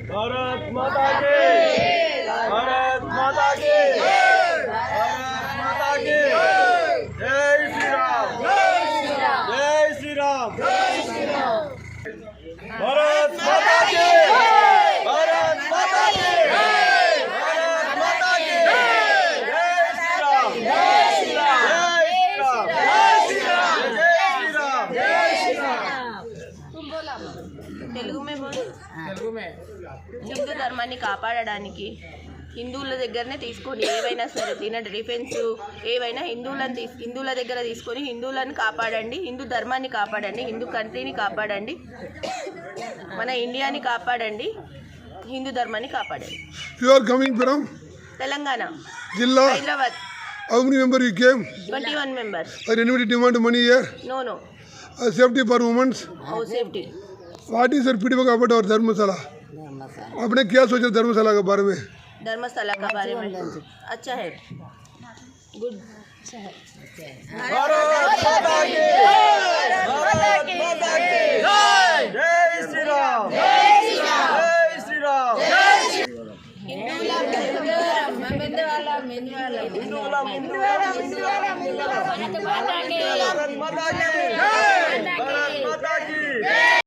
भारत माता की भारत माता की भारत माता की जय श्री राम जय श्री राम भारत माता की भारत माता की भारत माता की जय श्री राम जय श्री राम जय श्री राम जय श्री राम जय श्री राम తెలుగు में హిందూ ధర్మాన్ని కాపాడడానికి హిందువుల దగ్గరనే తీసుకొని ఏవైనా సరే దీని డిఫెన్స్ ఏవైనా హిందువుల దగ్గర తీసుకొని హిందువులను కాపాడండి, హిందూ ధర్మాన్ని కాపాడండి, హిందూ కంట్రీని కాపాడండి, మన ఇండియాని కాపాడండి, హిందూ ధర్మాన్ని కాపాడండి. You are coming from Telangana Jilla. Hyderabad. How many members you came? 21 members. Are anybody demand money here? No. Safety for women. Oh, safety. What is your feedback about our धर्मशाला? आपने क्या सोचा धर्मशाला के बारे में? धर्मशाला का बारे में अच्छा है, गुड. भारत माता की भारत माता की जय श्री राम जय श्री राम भारत माता की